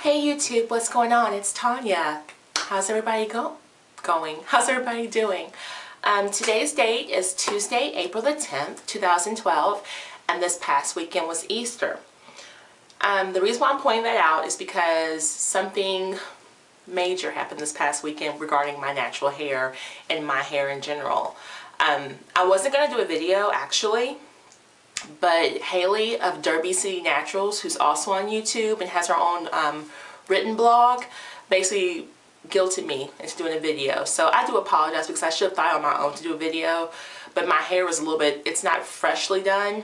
Hey YouTube, what's going on? It's Tanya. How's everybody going? How's everybody doing? Today's date is Tuesday, April the 10th, 2012, and this past weekend was Easter. The reason why I'm pointing that out is because something major happened this past weekend regarding my natural hair and my hair in general. I wasn't going to do a video actually, but Haley of Derby City Naturals, who's also on YouTube and has her own written blog, basically guilted me into doing a video. So I do apologize because I should have thought on my own to do a video, but my hair was a little bit, it's not freshly done,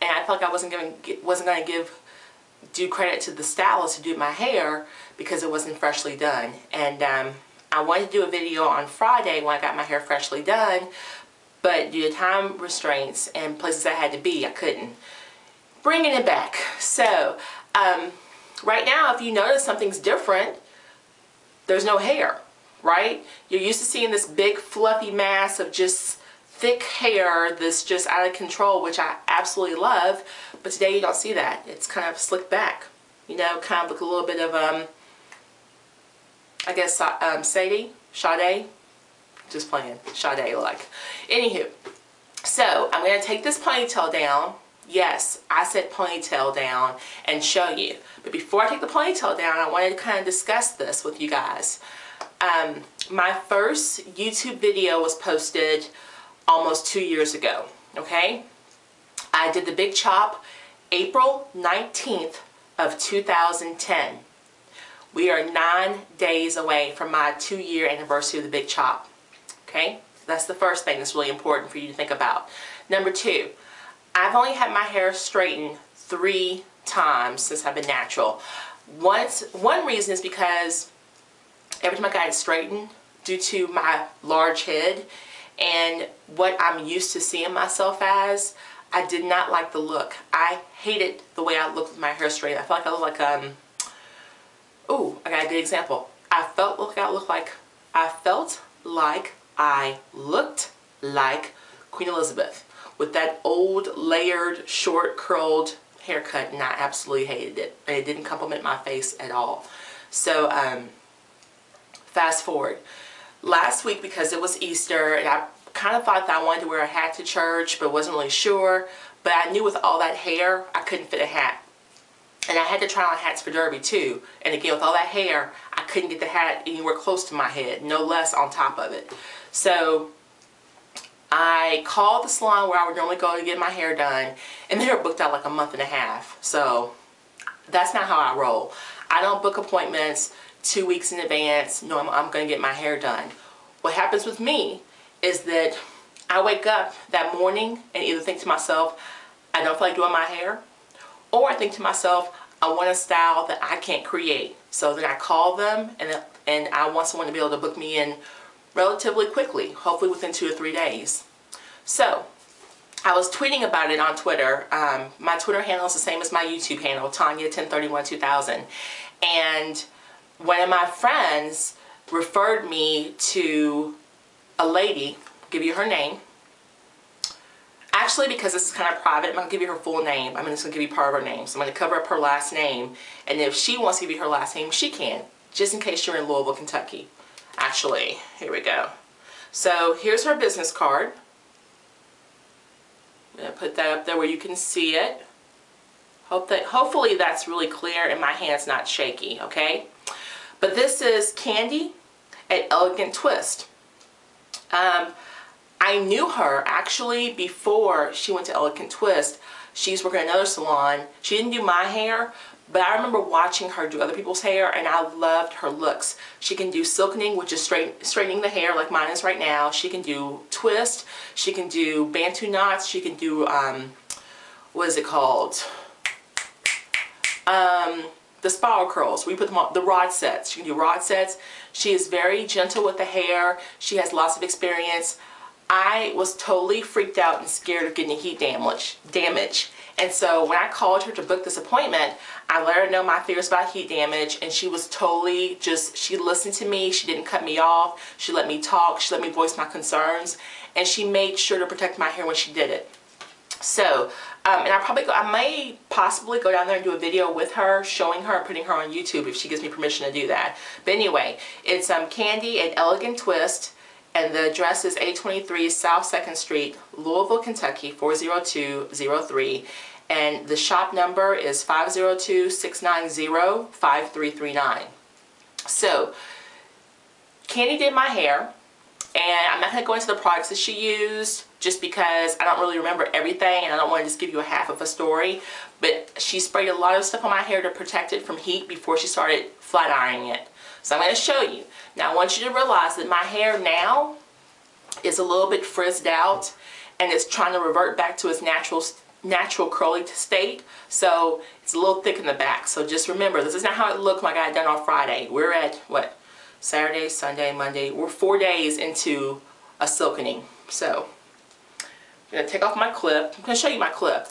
and I felt like I wasn't going to give due credit to the stylist who did my hair because it wasn't freshly done. And I wanted to do a video on Friday when I got my hair freshly done, but due to time restraints and places I had to be, I couldn't. Bringing it back. So, right now, if you notice something's different, there's no hair, right? You're used to seeing this big fluffy mass of just thick hair that's just out of control, which I absolutely love, but today you don't see that. It's kind of slicked back. You know, kind of look a little bit of, I guess, Sade. Just playing, Sade like. Anywho, so I'm going to take this ponytail down. Yes, I said ponytail down and show you. But before I take the ponytail down, I wanted to kind of discuss this with you guys. My first YouTube video was posted almost 2 years ago, okay? I did the big chop April 19th of 2010. We are 9 days away from my 2-year anniversary of the big chop. Okay, that's the first thing that's really important for you to think about. Number 2, I've only had my hair straightened 3 times since I've been natural. One reason is because every time I got it straightened, due to my large head and what I'm used to seeing myself as, I did not like the look. I hated the way I looked with my hair straightened. I felt like I looked like, ooh, I got a good example. I felt like I looked like Queen Elizabeth with that old layered short curled haircut, and I absolutely hated it. And it didn't compliment my face at all. So fast forward. Last week, because it was Easter, and I kind of thought that I wanted to wear a hat to church, but wasn't really sure. But I knew with all that hair, I couldn't fit a hat. And I had to try on hats for Derby too. And again, with all that hair, I couldn't get the hat anywhere close to my head, no less on top of it. So I called the salon where I would normally go to get my hair done, and they were booked out like a month and a half. So that's not how I roll. I don't book appointments 2 weeks in advance knowing I'm going to get my hair done. What happens with me is that I wake up that morning and either think to myself, I don't feel like doing my hair, or I think to myself, I want a style that I can't create. So then I call them, and I want someone to be able to book me in relatively quickly, hopefully within 2 or 3 days. So I was tweeting about it on Twitter. My Twitter handle is the same as my YouTube handle, Tanya10312000. And one of my friends referred me to a lady, I'll give you her name. Actually, because this is kind of private, I'm going to give you her full name. I'm just going to give you part of her name. So I'm going to cover up her last name. And if she wants to give you her last name, she can. Just in case you're in Louisville, Kentucky. Actually, here we go. So here's her business card. I'm going to put that up there where you can see it. Hopefully that's really clear and my hand's not shaky, okay? But this is Candy at Elegant Twist. I knew her actually before she went to Elegant Twist. She's working at another salon. She didn't do my hair, but I remember watching her do other people's hair, and I loved her looks. She can do silkening, which is straightening the hair like mine is right now. She can do twist. She can do bantu knots. She can do, what is it called? The spiral curls. We put them on the rod sets. She can do rod sets. She is very gentle with the hair. She has lots of experience. I was totally freaked out and scared of getting heat damage. And so when I called her to book this appointment, I let her know my fears about heat damage, and she was totally she listened to me. She didn't cut me off. She let me talk. She let me voice my concerns, and she made sure to protect my hair when she did it. So, and I may possibly go down there and do a video with her, showing her and putting her on YouTube if she gives me permission to do that. But anyway, it's Candy at Elegant Twist, and the address is 823 South 2nd Street, Louisville, Kentucky, 40203. And the shop number is 502-690-5339. So, Candy did my hair. And I'm not going to go into the products that she used just because I don't really remember everything and I don't want to just give you a half of a story. But she sprayed a lot of stuff on my hair to protect it from heat before she started flat ironing it. So I'm going to show you. Now I want you to realize that my hair now is a little bit frizzed out and it's trying to revert back to its natural curly state. So it's a little thick in the back. So just remember, this is not how it looked like I had done on Friday. We're at, what? Saturday, Sunday, Monday. We're 4 days into a silkening. So I'm going to take off my clip. I'm going to show you my clip.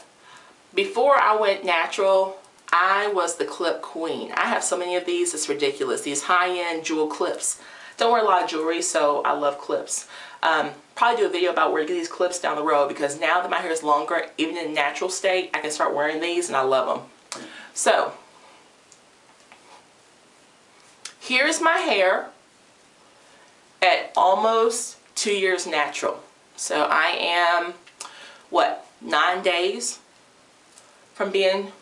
Before I went natural, I was the clip queen. I have so many of these, it's ridiculous. These high-end jewel clips. Don't wear a lot of jewelry, so I love clips. Probably do a video about where to get these clips down the road, because now that my hair is longer, even in natural state, I can start wearing these and I love them. So here's my hair at almost 2 years natural. So I am, what, 9 days from being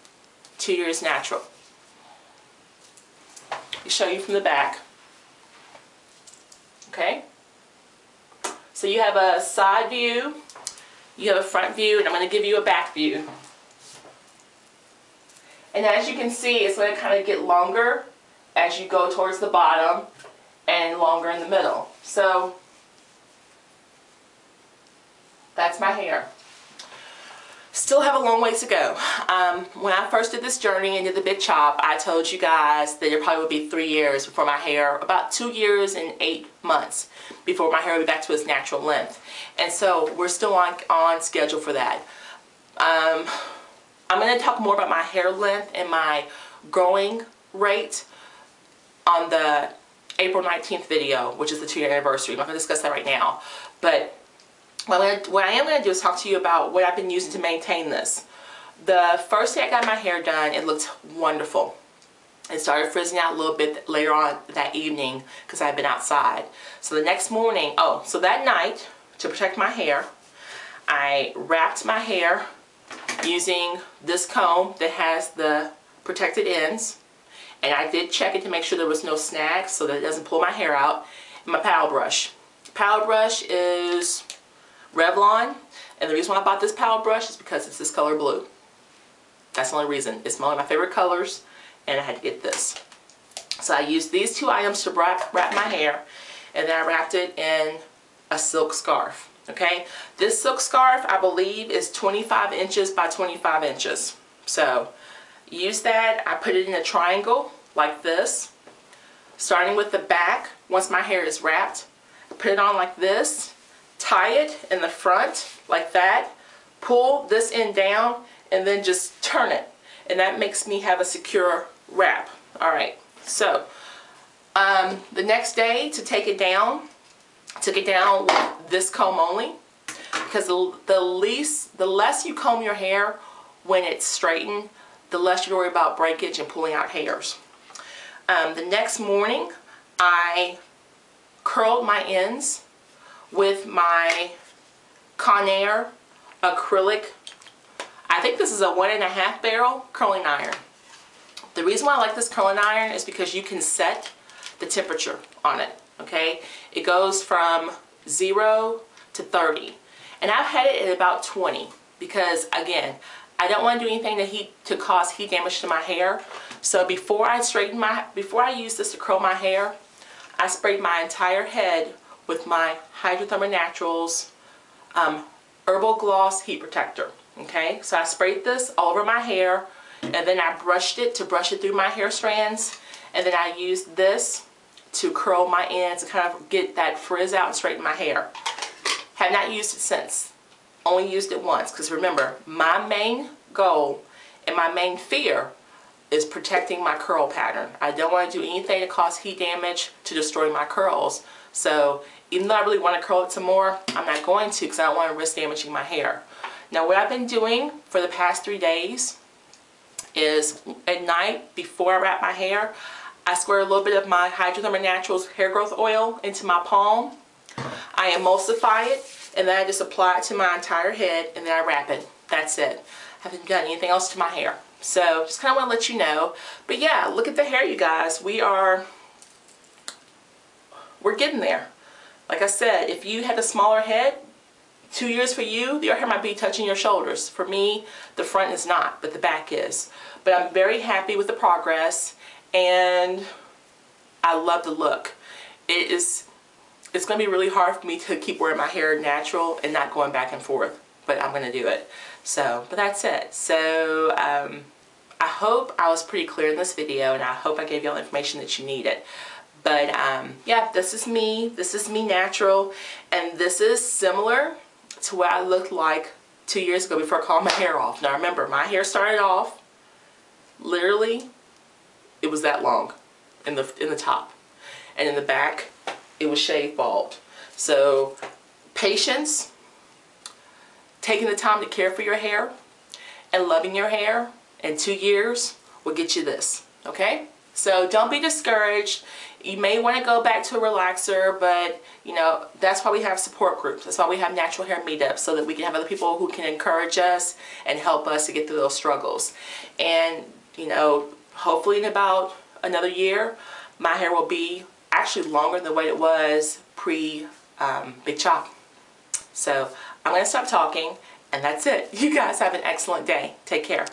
2 years natural. I'll show you from the back. Okay? So you have a side view, you have a front view, and I'm going to give you a back view. And as you can see, it's going to kind of get longer as you go towards the bottom and longer in the middle. So that's my hair. Still have a long ways to go. When I first did this journey and did the big chop, I told you guys that it probably would be 3 years before my hair, about 2 years and 8 months before my hair would be back to its natural length. And so we're still on schedule for that. I'm going to talk more about my hair length and my growing rate on the April 19th video, which is the 2-year anniversary. I'm not going to discuss that right now. But what I am going to do is talk to you about what I've been using to maintain this. The first day I got my hair done, it looked wonderful. It started frizzing out a little bit later on that evening because I had been outside. So the next morning, so that night, to protect my hair, I wrapped my hair using this comb that has the protected ends. And I did check it to make sure there was no snags so that it doesn't pull my hair out. And my paddle brush. Paddle brush is Revlon, and the reason why I bought this paddle brush is because it's this color blue. That's the only reason. It's one of my favorite colors, and I had to get this. So I used these two items to wrap my hair, and then I wrapped it in a silk scarf. Okay, this silk scarf I believe is 25 inches by 25 inches. So use that. I put it in a triangle like this, starting with the back. Once my hair is wrapped, I put it on like this. Tie it in the front like that, pull this end down, and then just turn it. And that makes me have a secure wrap. Alright, so the next day to take it down, I took it down with this comb only, because the less you comb your hair when it's straightened, the less you worry about breakage and pulling out hairs. The next morning I curled my ends with my Conair acrylic, I think this is a 1.5 barrel curling iron. The reason why I like this curling iron is because you can set the temperature on it, okay? It goes from 0 to 30. And I've had it at about 20 because, again, I don't want to do anything to cause heat damage to my hair. So before I use this to curl my hair, I sprayed my entire head with my Hydrothermal Naturals Herbal Gloss Heat Protector. Okay, so I sprayed this all over my hair, and then I brushed it to brush it through my hair strands, and then I used this to curl my ends and kind of get that frizz out and straighten my hair. Have not used it since. Only used it once, because remember, my main goal and my main fear is protecting my curl pattern. I don't want to do anything to cause heat damage to destroy my curls. So even though I really want to curl it some more, I'm not going to because I don't want to risk damaging my hair. Now what I've been doing for the past 3 days is at night before I wrap my hair, I squirt a little bit of my Hydrothermal Naturals hair growth oil into my palm. I emulsify it, and then I just apply it to my entire head, and then I wrap it. That's it. I haven't done anything else to my hair. So just kind of want to let you know. But yeah, look at the hair, you guys. We're getting there. Like I said, if you had a smaller head, 2 years for you, your hair might be touching your shoulders. For me, the front is not, but the back is. But I'm very happy with the progress, and I love the look. It's going to be really hard for me to keep wearing my hair natural and not going back and forth, but I'm going to do it. So, but that's it. So, I hope I was pretty clear in this video, and I hope I gave you all the information that you needed. But yeah, this is me natural, and this is similar to what I looked like 2 years ago before I called my hair off. Now remember, my hair started off, literally, it was that long in the top, and in the back, it was shaved bald. So patience, taking the time to care for your hair, and loving your hair in 2 years will get you this, okay? So don't be discouraged. You may want to go back to a relaxer, but you know, that's why we have support groups. That's why we have natural hair meetups, so that we can have other people who can encourage us and help us to get through those struggles. And you know, hopefully in about another year, my hair will be actually longer than what it was pre Big Chop. So I'm going to stop talking, and that's it. You guys have an excellent day. Take care.